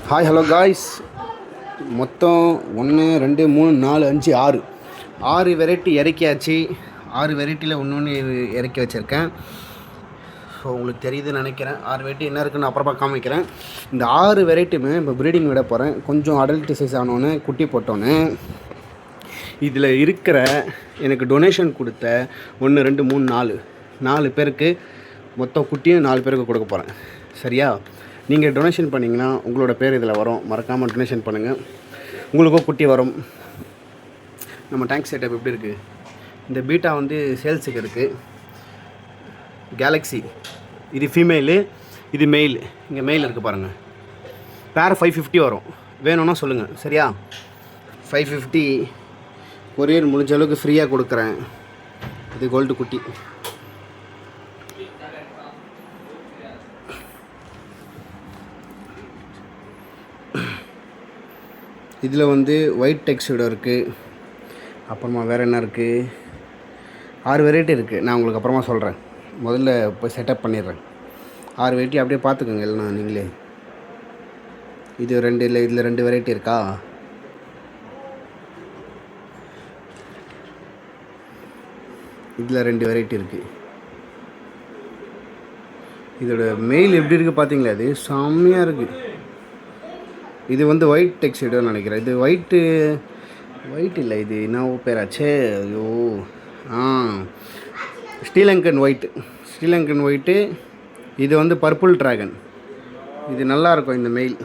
Hi hello guys. மொத்தம் 1 2 3 4 5 6 6 variety இறக்கியாச்சு. 6 வெரைட்டியில் ஒன்று இறக்கி வச்சுருக்கேன். ஸோ உங்களுக்கு தெரியுதுன்னு நினைக்கிறேன். 6 வெரைட்டி என்ன இருக்குன்னு அப்புறமா காமிக்கிறேன். இந்த 6 வெரைட்டியுமே இப்போ ப்ரீடிங் விட போகிறேன். கொஞ்சம் அடல்ட் சைஸ் ஆனோன்னு குட்டி போட்டோன்னு இதில் இருக்கிற எனக்கு டொனேஷன் கொடுத்த 1 2 3 4 பேருக்கு மொத்தம் குட்டியும் 4 பேருக்கு கொடுக்க போகிறேன். சரியா? நீங்கள் டொனேஷன் பண்ணிங்கன்னா உங்களோட பேர் இதில் வரும். மறக்காமல் டொனேஷன் பண்ணுங்கள், உங்களுக்கும் குட்டி வரும். நம்ம டேங்க் செட்டப் எப்படி இருக்குது? இந்த பீட்டா வந்து சேல்ஸுக்கு இருக்குது. கேலக்ஸி இது ஃபீமேலு, இது மெயில். இங்கே மெயில் இருக்குது பாருங்கள். பேர் 550 வரும். வேணும்னா சொல்லுங்கள். சரியா? 550 கொரியர் முடிஞ்ச அளவுக்கு ஃப்ரீயாக கொடுக்குறேன். இது கோல்டு குட்டி. இதில் வந்து ஒயிட் டெக்ஸ்டோட இருக்குது. அப்புறமா வேறு என்ன இருக்குது? 6 வெரைட்டி இருக்குது. நான் உங்களுக்கு அப்புறமா சொல்கிறேன். முதல்ல இப்போ செட்டப் பண்ணிடுறேன். 6 வெரைட்டி அப்படியே பார்த்துக்கோங்க. இல்லைனா நீங்களே. இது 2 இல்லை, இதில் 2 வெரைட்டி இருக்கா? இதில் 2 வெரைட்டி இருக்குது. இதோட மெயில் எப்படி இருக்குது பார்த்தீங்களா? இது செம்மையாக இருக்குது. இது வந்து ஒயிட் டெக்ஸ்டோன்னு நினைக்கிறேன். இது ஒயிட் இல்லை, இது என்ன பேராச்சே? ஐயோ, ஸ்ரீலங்கன் ஒயிட்டு. இது வந்து பர்பிள் ட்ராகன். இது நல்லாயிருக்கும். இந்த மெயில்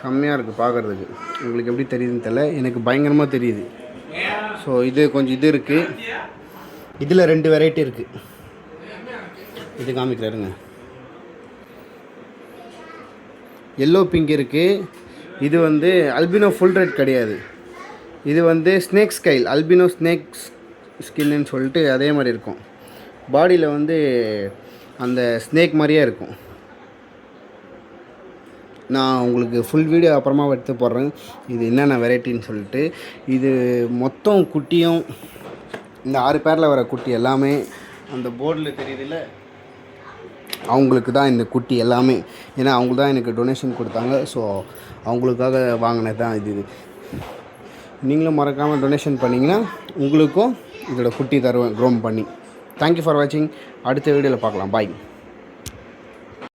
செம்மையாக இருக்குது பார்க்குறதுக்கு. உங்களுக்கு எப்படி தெரியுதுன்னு தெரியல, எனக்கு பயங்கரமாக தெரியுது. ஸோ இது கொஞ்சம் இது இருக்குது. இதில் 2 வெரைட்டி இருக்குது. இது காமிக்கிறாருங்க. எல்லோ பிங்க் இருக்குது. இது வந்து அல்பினோ ஃபுல் ரெட் கிடையாது. இது வந்து ஸ்னேக் ஸ்கைல், அல்பினோ ஸ்னேக் ஸ்கின்னு சொல்லிட்டு அதே மாதிரி இருக்கும். பாடியில் வந்து அந்த ஸ்னேக் மாதிரியே இருக்கும். நான் உங்களுக்கு ஃபுல் வீடியோ அப்புறமா எடுத்து போடுறேன், இது என்னென்ன வெரைட்டின்னு சொல்லிட்டு. இது மொத்தம் குட்டியும் இந்த 6 பேரில் வர குட்டி எல்லாமே அந்த போர்டில் தெரியுதில்ல, அவங்களுக்கு தான் இந்த குட்டி எல்லாமே. ஏன்னா அவங்க தான் எனக்கு டொனேஷன் கொடுத்தாங்க. ஸோ அவங்களுக்காக வாங்கினது தான் இது. நீங்களும் மறக்காமல் டொனேஷன் பண்ணிங்கன்னா உங்களுக்கும் இதோட குட்டி தருவேன் க்ரோம் பண்ணி. தேங்க்யூ ஃபார் வாட்சிங். அடுத்த வீடியோவில் பார்க்கலாம். பாய்.